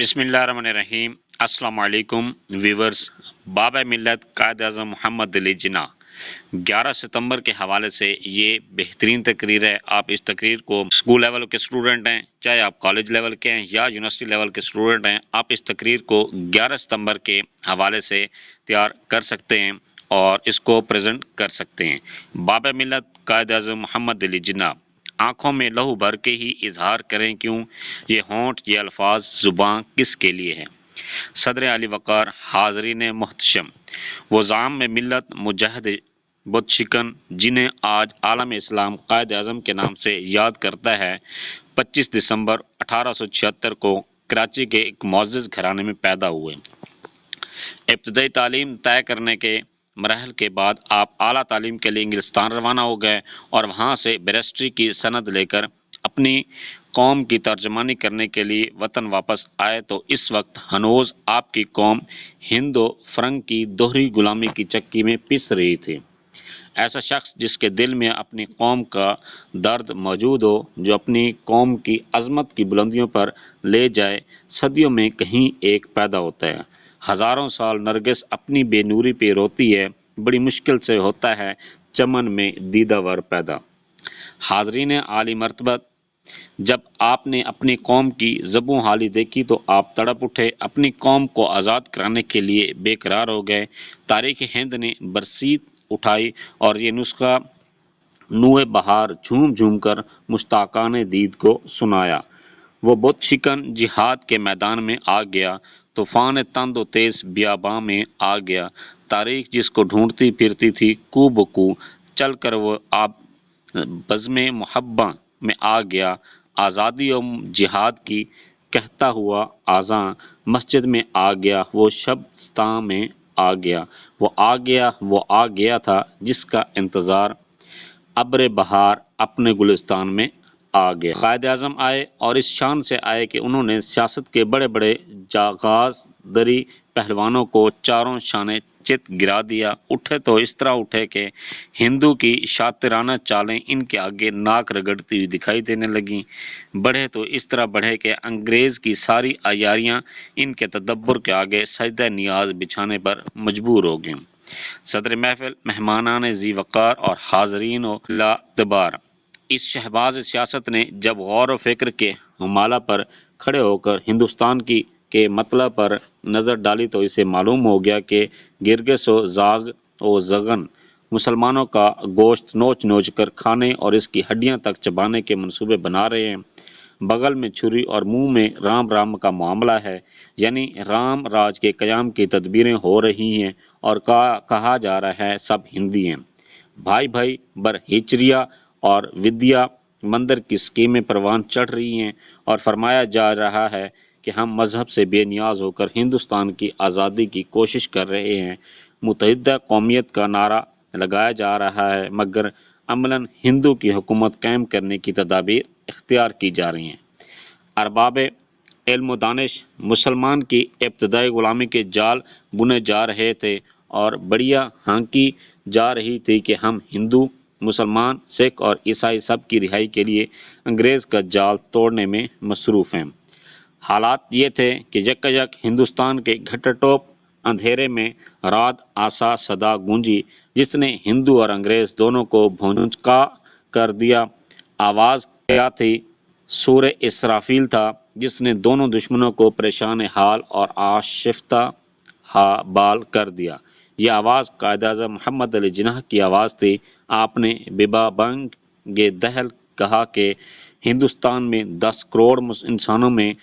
बिस्मिल्लाहिर्रहमानिर्रहीम। अस्सलाम वालेकुम व्यूवर्स। बाबा मिल्लत कायद आज़म मोहम्मद अली जिन्ना 11 सितंबर के हवाले से ये बेहतरीन तकरीर है। आप इस तकरीर को स्कूल लेवल के स्टूडेंट हैं, चाहे आप कॉलेज लेवल के हैं या यूनिवर्सिटी लेवल के स्टूडेंट हैं, आप इस तकरीर को 11 सितंबर के हवाले से तैयार कर सकते हैं और इसको प्रेजेंट कर सकते हैं। बाबा मिल्लत कायद आज़म मोहम्मद अली जिन्ना, आँखों में लहू भर के ही इजहार करें क्यों, ये होंठ ये अल्फाज ज़ुबां किसके लिए है। सदर अली वक़ार, हाज़रीन मुहतशम, वो ज़ाम में मिल्लत मुजाहिद बुत शिकन जिन्हें आज आलम इस्लाम कायद आज़म के नाम से याद करता है, 25 दिसंबर 1876 को कराची के एक मुअज़्ज़ज़ घराने में पैदा हुए। इब्तदाई तालीम तय करने के मराहल के बाद आप आला तालीम के लिए इंग्लिस्तान रवाना हो गए और वहाँ से बैरिस्ट्री की सनद लेकर अपनी कौम की तर्जमानी करने के लिए वतन वापस आए तो इस वक्त हनोज आपकी कौम हिंदो फरंग की दोहरी गुलामी की चक्की में पिस रही थी। ऐसा शख्स जिसके दिल में अपनी कौम का दर्द मौजूद हो, जो अपनी कौम की अजमत की बुलंदियों पर ले जाए, सदियों में कहीं एक पैदा होता है। हज़ारों साल नरगिस अपनी बेनूरी पे रोती है, बड़ी मुश्किल से होता है चमन में दीदावर पैदा। हाज़रीन आली मर्तबत, जब आपने अपनी कौम की ज़बों हाली देखी तो आप तड़प उठे, अपनी कौम को आज़ाद कराने के लिए बेकरार हो गए। तारीख़ हिंद ने बरसीत उठाई और ये नुस्खा नूए बहार झूम झूम कर मुश्ताकान दीद को सुनाया। वो बुत शिकन जिहाद के मैदान में आ गया, तूफ़ान तंद व तेज़ बियाबां में आ गया। तारीख जिसको ढूंढती फिरती थी कू बकू, चल कर वो आप बज़्म मुहब्बा में आ गया। आज़ादी और जिहाद की कहता हुआ आज़ां मस्जिद में आ गया, वो शब्स्तां में आ गया। वो आ गया, वो आ गया था जिसका इंतज़ार अब्र बहार अपने गुलिस्तान में आ गया। कायद आज़म आए और इस शान से आए कि उन्होंने सियासत के बड़े बड़े जागाज दरी पहलवानों को चारों शाने चित गिरा दिया। उठे तो इस तरह उठे कि हिंदू की शातिराना चालें इनके आगे नाक रगड़ती हुई दिखाई देने लगीं। बढ़े तो इस तरह बढ़े कि अंग्रेज़ की सारी अयारियाँ इनके तदब्बर के आगे सजदा नियाज बिछाने पर मजबूर हो गईं। सदर महफिल, मेहमानान ज़ी वक़ार और हाज़रीन लातबार, इस शहबाज सियासत ने जब गौर व फिक्र के हमाला पर खड़े होकर हिंदुस्तान की के मतलब पर नज़र डाली तो इसे मालूम हो गया कि गिरगिस व जाग व जगन मुसलमानों का गोश्त नोच नोच कर खाने और इसकी हड्डियां तक चबाने के मंसूबे बना रहे हैं। बगल में छुरी और मुंह में राम राम का मामला है, यानी राम राज के क़याम की तदबीरें हो रही हैं और कहा जा रहा है सब हिंदी हैं। भाई भाई बर हिचरिया और विद्या मंदिर की स्कीमें परवान चढ़ रही हैं और फरमाया जा रहा है कि हम मज़हब से बेनियाज होकर हिंदुस्तान की आज़ादी की कोशिश कर रहे हैं। मुत्तहिदा कौमियत का नारा लगाया जा रहा है, मगर अमलन हिंदू की हुकूमत कायम करने की तदाबीर इख्तियार की जा रही हैं। अरबाब इल्म दानिश मुसलमान की इब्तदाई ग़ुलामी के जाल बुने जा रहे थे और बढ़िया हाँकी जा रही थी कि हम हिंदू, मुसलमान, सिख और ईसाई सब की रिहाई के लिए अंग्रेज़ का जाल तोड़ने में मसरूफ़ हैं। हालात ये थे कि यकयक हिंदुस्तान के घटटोप अंधेरे में रात आसा सदा गूंजी, जिसने हिंदू और अंग्रेज़ दोनों को भौंचका कर दिया। आवाज़ क्या थी? सूर इसराफील था, जिसने दोनों दुश्मनों को परेशान हाल और आशिफ्ता बाल कर दिया। यह आवाज़ कायद आज़म मोहम्मद अली जिन्ना की आवाज़ थी। आपने बिबाबंग दहल कहा कि हिंदुस्तान में 10 करोड़ इंसानों में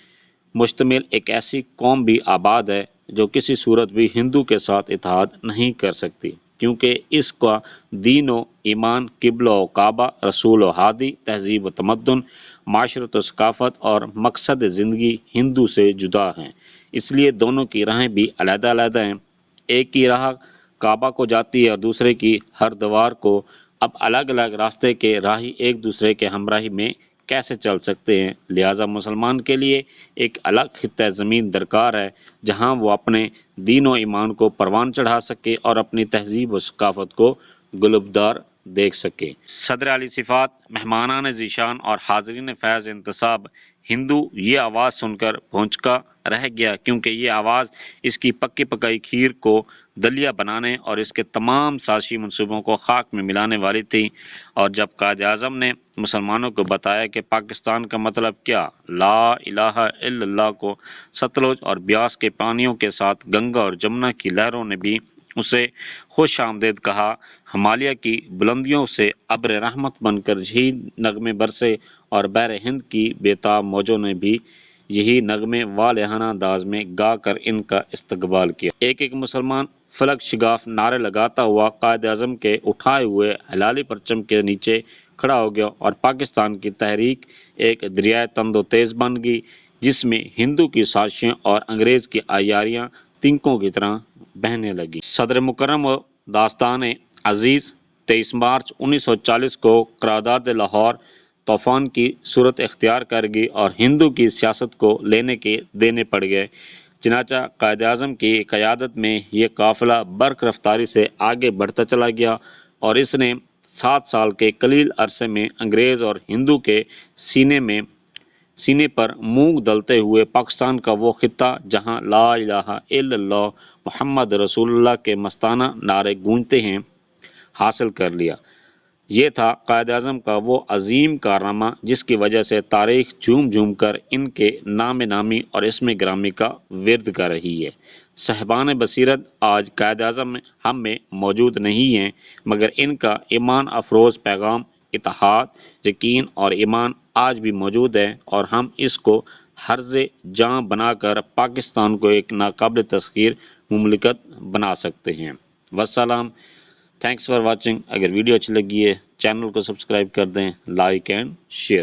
मुश्तमिल एक ऐसी कौम भी आबाद है जो किसी सूरत भी हिंदू के साथ इत्तेहाद नहीं कर सकती, क्योंकि इसका दीन व ईमान, किबला व काबा, रसूल व हादी, तहजीब व तमद्दुन, माशरत व सकाफ़त और मकसद ज़िंदगी हिंदू से जुदा हैं। इसलिए दोनों की राहें भी अलग-अलग हैं। एक की राह काबा को जाती है और दूसरे की हरद्वार को। अब अलग अलग रास्ते के राही एक दूसरे के हमराही में कैसे चल सकते हैं? लिहाजा मुसलमान के लिए एक अलग खित्ता ज़मीन दरकार है, जहाँ वो अपने दीन व ईमान को परवान चढ़ा सके और अपनी तहजीब व सकाफ़त को गुलबदार देख सके। सदर अली सिफ़ात, मेहमानान ज़ीशान और हाज़रीन फ़ैज़ इंतसाब, ہندو یہ آواز سن کر بھونچکا رہ گیا، کیونکہ یہ آواز اس کی پکی پکائی کھیر کو دلیا بنانے اور اس کے تمام سازشی منصوبوں کو خاک میں ملانے والی تھی۔ اور جب قائد اعظم نے مسلمانوں کو بتایا کہ پاکستان کا مطلب کیا، لا الہ الا اللہ کو ستلج اور بیاس کے پانیوں کے ساتھ گنگا اور جمنا کی لہروں نے بھی اسے خوش آمدید کہا، ہمالیہ کی بلندیوں سے ابر رحمت بن کر جھیل نغمے برسے اور بحر ہند کی بےتاب موجوں نے بھی یہی نغمے والہانہ انداز میں گا کر ان کا استقبال کیا۔ ایک ایک مسلمان فلک شگاف نعرے لگاتا ہوا قائد اعظم کے اٹھائے ہوئے ہلالی پرچم کے نیچے کھڑا ہو گیا اور پاکستان کی تحریک ایک دریائے تند و تیز بن گئی، جس میں ہندو کی سازشیں اور انگریز کی عیاریاں تنکوں کی طرح بہنے لگی۔ صدر مکرم و داستان عزیز 23 مارچ 1940 کو قرارداد لاہور طوفان کی صورت اختیار کر گئی اور ہندو کی سیاست کو لینے کے دینے پڑ گئے۔ چنانچہ قائد اعظم کی قیادت میں یہ قافلہ برق رفتاری سے آگے بڑھتا چلا گیا اور اس نے 7 سال کے قلیل عرصے میں انگریز اور ہندو کے سینے پر مونگ دلتے ہوئے پاکستان کا وہ خطہ جہاں لا الہ الا اللہ محمد رسول اللہ کے مستانہ نعرے گونجتے ہیں حاصل کر لیا۔ یہ تھا قائد اعظم کا وہ عظیم کارنامہ جس کی وجہ سے تاریخ جھوم جھوم کر ان کے نام نامی اور اسم گرامی کا ورد کر رہی ہے۔ صاحبان بصیرت آج قائد اعظم ہم میں موجود نہیں ہیں، مگر ان کا ایمان افروز پیغام، اتحاد، یقین اور ایمان آج بھی موجود ہے اور ہم اس کو حرز جاں بنا کر پاکستان کو ایک ناقابل تسخیر مملکت بنا سکتے ہیں۔ والسلام، تھینکس فار واچنگ۔ اگر ویڈیو اچھی لگی ہے چینل کو سبسکرائب کر دیں، لائک اینڈ شیئر۔